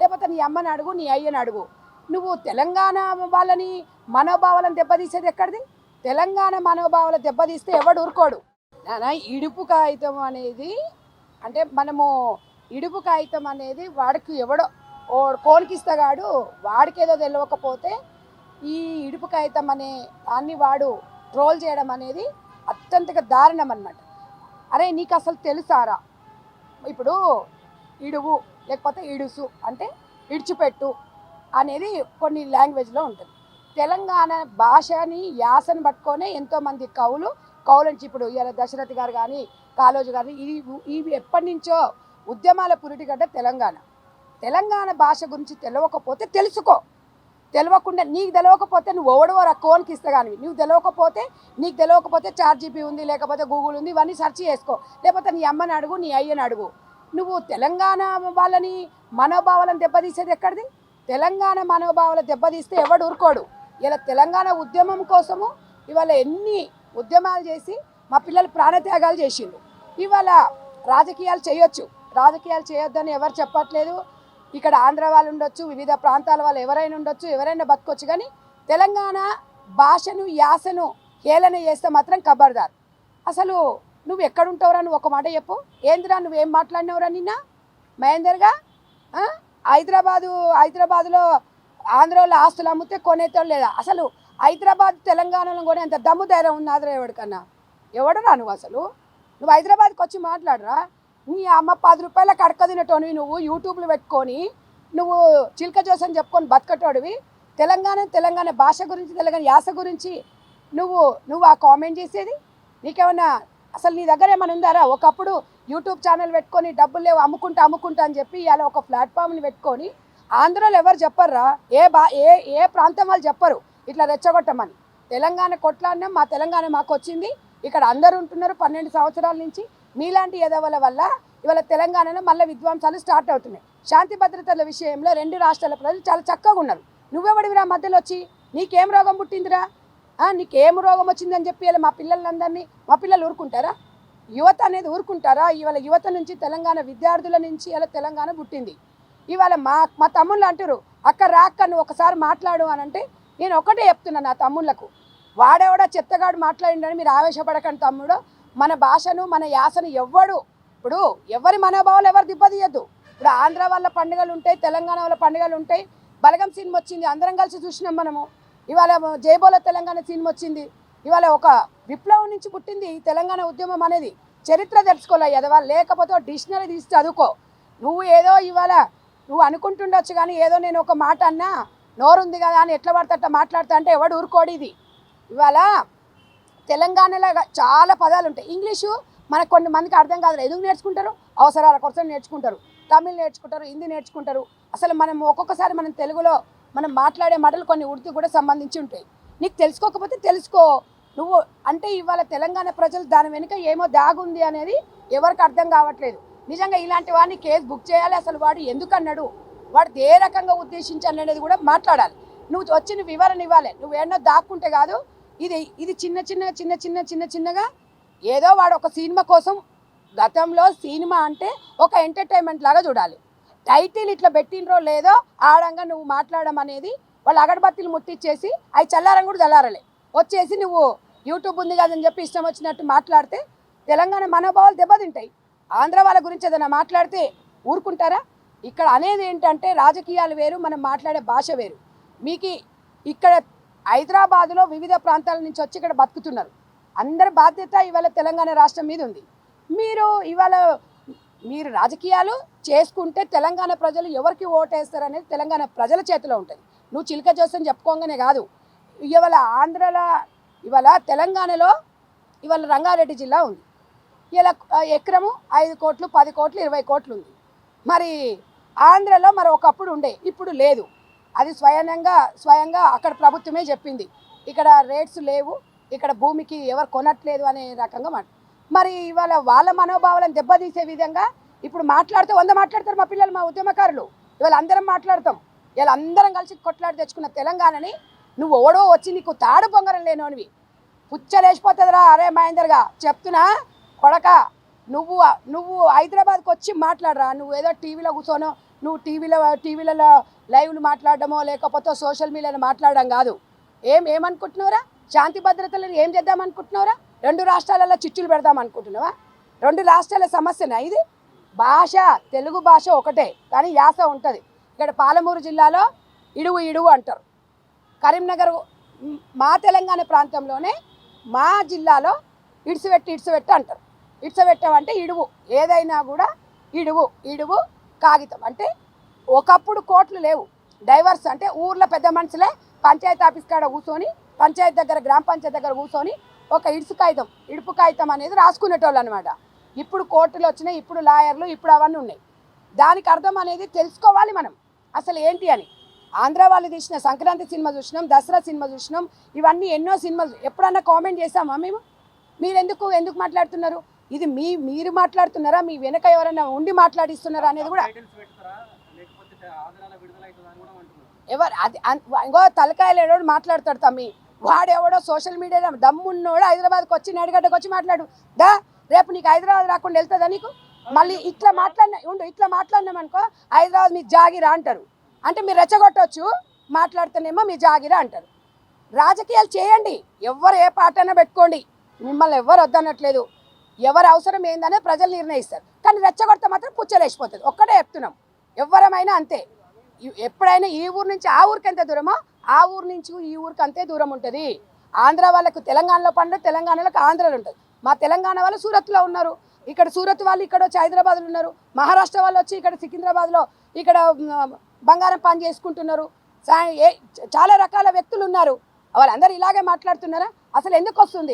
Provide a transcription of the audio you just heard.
లేకపోతే నీ అమ్మని అడుగు, నీ అయ్యని అడుగు. నువ్వు తెలంగాణ వాళ్ళని మనోభావాలను దెబ్బతీసేది ఎక్కడిది? తెలంగాణ మనోభావాలు దెబ్బతీస్తే ఎవడు ఊరుకోడు. ఇడుపు కాగితం అనేది అంటే మనము ఇడుపు కాగితం అనేది వాడికి ఎవడో కోనికిస్తగాడు వాడికి ఏదో తెలియకపోతే ఈ ఇడుపు కాగితం అనే దాన్ని వాడు ట్రోల్ చేయడం అనేది అత్యంతగా దారుణం అన్నమాట. అరే నీకు అసలు తెలుసారా? ఇప్పుడు ఇడువు లేకపోతే ఇడుసు అంటే ఇడిచిపెట్టు అనేది కొన్ని లాంగ్వేజ్లో ఉంటుంది. తెలంగాణ భాషని యాసను పట్టుకొనే ఎంతోమంది కవులు నుంచి ఇప్పుడు ఇలా దశరథి గారు కానీ కాళోజీ గారు ఇవి ఎప్పటి నుంచో ఉద్యమాల పురిటిగడ్డ తెలంగాణ భాష గురించి తెలియకపోతే తెలుసుకో. తెలియకుండా నీకు తెలియకపోతే నువ్వు ఓడవో కోన్కి ఇస్తా కానీ నీకు తెలియకపోతే చార్జీపీ ఉంది, లేకపోతే గూగుల్ ఉంది, ఇవన్నీ సెర్చ్ చేసుకో. లేకపోతే నీ అమ్మని అడుగు, నీ అయ్యని అడుగు. నువ్వు తెలంగాణ వాళ్ళని మనోభావాలను దెబ్బతీసేది ఎక్కడిది? తెలంగాణ మనోభావాలు దెబ్బతీస్తే ఎవడు ఊరుకోడు. ఇలా తెలంగాణ ఉద్యమం కోసము ఇవాళ ఎన్ని ఉద్యమాలు చేసి మా పిల్లలు ప్రాణత్యాగాలు చేసిండు. ఇవాళ రాజకీయాలు చేయొద్దని ఎవరు చెప్పట్లేదు. ఇక్కడ ఆంధ్ర వాళ్ళు ఉండొచ్చు, వివిధ ప్రాంతాల వాళ్ళు ఎవరైనా ఉండొచ్చు, ఎవరైనా బతకొచ్చు. కానీ తెలంగాణ భాషను యాసను హేళన చేస్తే మాత్రం ఖబర్దార్. అసలు నువ్వు ఎక్కడుంటావురా? నువ్వు ఒక మాట చెప్పు. ఏందిరా నువ్వేం మాట్లాడినవురా? నిన్న మహేందర్గా హైదరాబాదులో ఆంధ్రలో ఆస్తులు అమ్మితే కొనేటోళ్ళు లేదా? అసలు హైదరాబాద్ తెలంగాణలో కొనే అంత దమ్ము ధైర్యం ఉంది ఆంధ్ర ఎవరికన్నా? ఎవడరా నువ్వు? అసలు నువ్వు హైదరాబాద్కి వచ్చి మాట్లాడరా? నీ అమ్మ 10 రూపాయలకు అడక తినటోనివి నువ్వు యూట్యూబ్లో పెట్టుకొని నువ్వు చిల్క జోసని చెప్పుకొని బతకటోడివి. తెలంగాణ భాష గురించి, తెలంగాణ యాస గురించి నువ్వు ఆ కామెంట్ చేసేది నీకేమన్నా అసలు నీ దగ్గర ఏమైనా ఉందారా? ఒకప్పుడు యూట్యూబ్ ఛానల్ పెట్టుకొని డబ్బులు లేవు అమ్ముకుంటా అని చెప్పి ఇలా ఒక ప్లాట్ఫామ్ని పెట్టుకొని ఆంధ్రలో ఎవరు చెప్పర్రా? ఏ ప్రాంతం వాళ్ళు చెప్పరు ఇట్లా రెచ్చగొట్టమని. తెలంగాణ కొట్లాడినాం, మా తెలంగాణ మాకు వచ్చింది, ఇక్కడ అందరూ ఉంటున్నారు 12 సంవత్సరాల నుంచి. మీలాంటి ఎదవల వల్ల ఇవాళ తెలంగాణలో మళ్ళీ విధ్వంసాలు స్టార్ట్ అవుతున్నాయి. శాంతి భద్రతల విషయంలో 2 రాష్ట్రాల ప్రజలు చాలా చక్కగా ఉన్నారు. నువ్వెవడివిరా మధ్యలో వచ్చి? నీకేం రోగం పుట్టిందిరా? నీకేం రోగం వచ్చిందని చెప్పి ఇలా మా పిల్లలు ఊరుకుంటారా? యువత అనేది ఊరుకుంటారా? ఇవాళ యువత నుంచి, తెలంగాణ విద్యార్థుల నుంచి ఇలా తెలంగాణ పుట్టింది. ఇవాళ మా తమ్ముళ్ళు అంటారు, అక్క రాక్క నువ్వు ఒకసారి మాట్లాడు అని అంటే నేను ఒకటే చెప్తున్నా నా తమ్ముళ్ళకు, వాడేవాడా చెత్తగాడు మాట్లాడిండని మీరు ఆవేశపడకండి తమ్ముడు. మన భాషను, మన యాసను ఇప్పుడు ఎవరి మనోభావాలు ఎవరు దెబ్బతీయద్దు. ఇప్పుడు ఆంధ్ర వాళ్ళ పండుగలు ఉంటాయి, తెలంగాణ వాళ్ళ పండుగలు ఉంటాయి. బలగం సినిమా వచ్చింది, అందరం కలిసి చూసినాం మనము. ఇవాళ జైబోలో తెలంగాణ సినిమా వచ్చింది. ఇవాళ ఒక విప్లవం నుంచి పుట్టింది ఈ తెలంగాణ ఉద్యమం అనేది. చరిత్ర తెలుసుకోలే ఎదవా, లేకపోతే డిక్షనరీ తీసి చదువుకో. నువ్వు అనుకుంటుండొచ్చు కానీ ఏదో నేను ఒక మాట అన్నా నోరుంది కదా అని ఎట్లా పడతా మాట్లాడతా అంటే ఎవడు ఊరుకోడు. ఇది ఇవాళ తెలంగాణలో చాలా పదాలు ఉంటాయి. ఇంగ్లీషు మనకు కొన్ని మందికి అర్థం కాదు. ఎందుకు నేర్చుకుంటారు? అవసరాల కోసం నేర్చుకుంటారు. తమిళ్ నేర్చుకుంటారు, హిందీ నేర్చుకుంటారు. అసలు మనం ఒక్కొక్కసారి మనం తెలుగులో మనం మాట్లాడే మాటలు కొన్ని ఉర్దూ కూడా సంబంధించి ఉంటాయి. నీకు తెలుసుకోకపోతే తెలుసుకో. నువ్వు అంటే ఇవాళ తెలంగాణ ప్రజలు దాని వెనుక ఏమో దాగుంది అనేది ఎవరికి అర్థం కావట్లేదు. నిజంగా ఇలాంటి వాడిని కేసు బుక్ చేయాలి. అసలు వాడు ఎందుకు అన్నాడు, వాడు ఏ రకంగా ఉద్దేశించి అనేది కూడా మాట్లాడాలి. నువ్వు వచ్చిన వివరణ ఇవ్వాలి. నువ్వేన్నో దాక్కుంటే కాదు. ఇది చిన్నగా ఏదో వాడు ఒక సినిమా కోసం, గతంలో సినిమా అంటే ఒక ఎంటర్టైన్మెంట్ లాగా చూడాలి. టైటిల్ ఇట్లా పెట్టినరో లేదో ఆడంగా నువ్వు మాట్లాడడం అనేది వాళ్ళు అగరబత్తిలు ముట్టించేసి అవి కూడా చల్లారలే వచ్చేసి నువ్వు యూట్యూబ్ ఉంది కదని చెప్పి ఇష్టం వచ్చినట్టు మాట్లాడితే తెలంగాణ మనోభావాలు దెబ్బతింటాయి. ఆంధ్ర వాళ్ళ గురించి ఏదైనా మాట్లాడితే ఊరుకుంటారా? ఇక్కడ అనేది ఏంటంటే రాజకీయాలు వేరు, మనం మాట్లాడే భాష వేరు. మీకు ఇక్కడ హైదరాబాదులో వివిధ ప్రాంతాల నుంచి వచ్చి ఇక్కడ బతుకుతున్నారు. అందరి బాధ్యత ఇవాళ తెలంగాణ రాష్ట్రం మీద ఉంది. మీరు రాజకీయాలు చేసుకుంటే తెలంగాణ ప్రజలు ఎవరికి ఓటేస్తారు అనేది తెలంగాణ ప్రజల చేతిలో ఉంటుంది. నువ్వు చిలక జోసని చెప్పుకోగానే కాదు. ఇవాళ తెలంగాణలో ఇవాళ రంగారెడ్డి జిల్లా ఉంది. ఇలా ఎకరము 5 కోట్లు, 10 కోట్లు, 20 కోట్లు ఉంది. మరి ఆంధ్రలో మరి ఒకప్పుడు ఉండే, ఇప్పుడు లేదు. అది స్వయంగా అక్కడ ప్రభుత్వమే చెప్పింది. ఇక్కడ రేట్స్ లేవు, ఇక్కడ భూమికి ఎవరు కొనట్లేదు అనే రకంగా మరి ఇవాళ వాళ్ళ మనోభావాలను దెబ్బతీసే విధంగా ఇప్పుడు మాట్లాడితే 100 మాట్లాడతారు మా పిల్లలు, మా ఉద్యమకారులు. ఇవాళ అందరం మాట్లాడతాం. ఇలా అందరం కలిసి కొట్లాడి తెచ్చుకున్న తెలంగాణని నువ్వు ఓడో వచ్చి నీకు తాడు పొంగరం లేనోనివి పుచ్చలేసిపోతుందిరా. అరే మహేందర్గా చెప్తున్నా కొడక, నువ్వు హైదరాబాద్కి వచ్చి మాట్లాడరా. నువ్వు ఏదో టీవీలో కూర్చోనో నువ్వు టీవీలలో లైవ్లు మాట్లాడడమో లేకపోతే సోషల్ మీడియాలో మాట్లాడడం కాదు. ఏమనుకుంటున్నావురా? శాంతి భద్రతలను ఏం చేద్దాం అనుకుంటున్నావురా? 2 రాష్ట్రాలలో చిచ్చులు పెడదాం అనుకుంటున్నావా? 2 రాష్ట్రాల సమస్యనా ఇది? భాష తెలుగు భాష ఒకటే కానీ యాస ఉంటుంది. ఇక్కడ పాలమూరు జిల్లాలో ఇడువు అంటారు. కరీంనగర్ మా తెలంగాణ ప్రాంతంలోనే మా జిల్లాలో ఇడిసిపెట్టు అంటారు. ఇడిసిపెట్టామంటే ఇడువు, ఏదైనా కూడా ఇడువు కాగితం. అంటే ఒకప్పుడు కోట్లు లేవు, డైవర్స్ అంటే ఊర్లో పెద్ద మనుషులే పంచాయతీ ఆఫీస్ కాడ కూర్చొని పంచాయతీ దగ్గర గ్రామ పంచాయతీ దగ్గర కూర్చొని ఒక ఇడుపు కాగితం అనేది రాసుకునేటోళ్ళు అనమాట. ఇప్పుడు కోర్టులు వచ్చినాయి, ఇప్పుడు లాయర్లు, ఇప్పుడు అవన్నీ ఉన్నాయి. దానికి అర్థం అనేది తెలుసుకోవాలి మనం అసలు ఏంటి అని. ఆంధ్ర వాళ్ళు తీసిన సంక్రాంతి సినిమా చూసినాం, దసరా సినిమా చూసినాం, ఇవన్నీ ఎన్నో సినిమాలు. ఎప్పుడన్నా కామెంట్ చేసామా మేము? మీరు ఎందుకు మాట్లాడుతున్నారు? ఇది మీరు మాట్లాడుతున్నారా, మీ వెనక ఎవరైనా ఉండి మాట్లాడిస్తున్నారా అనేది కూడా ఎవరు అది ఇంకో తలకాయలు ఏడోడు మాట్లాడతాడు తమ్మి. వాడెవడో సోషల్ మీడియాలో దమ్మున్నోడు హైదరాబాద్కి వచ్చి నడిగడ్డకు వచ్చి మాట్లాడు దా, రేపు నీకు హైదరాబాద్ రాకుండా వెళ్తుందా నీకు? మళ్ళీ ఇట్లా మాట్లాడినాం అనుకో హైదరాబాద్ మీ జాగిరా అంటారు. అంటే మీరు రెచ్చగొట్టవచ్చు, మాట్లాడుతున్నామో మీ జాగిరా అంటారు. రాజకీయాలు చేయండి, ఎవరు ఏ పార్టీ పెట్టుకోండి, మిమ్మల్ని ఎవరు వద్దనట్లేదు. ఎవరు అవసరం ఏందనే ప్రజలు నిర్ణయిస్తారు. కానీ రెచ్చగొడితే మాత్రం పుచ్చలేసిపోతుంది. ఒక్కటే చెప్తున్నాం, ఎవరమైనా అంతే. ఎప్పుడైనా ఈ ఊరు నుంచి ఆ ఊరికి ఎంత దూరమో ఆ ఊరు నుంచి ఈ ఊరికి అంతే దూరం ఉంటుంది. ఆంధ్ర వాళ్ళకు తెలంగాణలో పండు, తెలంగాణలోకి ఆంధ్రలో ఉంటుంది. మా తెలంగాణ వాళ్ళు సూరత్లో ఉన్నారు, ఇక్కడ సూరత్ వాళ్ళు ఇక్కడ వచ్చి హైదరాబాద్లో ఉన్నారు, మహారాష్ట్ర వాళ్ళు వచ్చి ఇక్కడ సికింద్రాబాద్లో ఇక్కడ బంగారం పని చేసుకుంటున్నారు. చాలా రకాల వ్యక్తులు ఉన్నారు. వాళ్ళందరూ ఇలాగే మాట్లాడుతున్నారా? అసలు ఎందుకు వస్తుంది?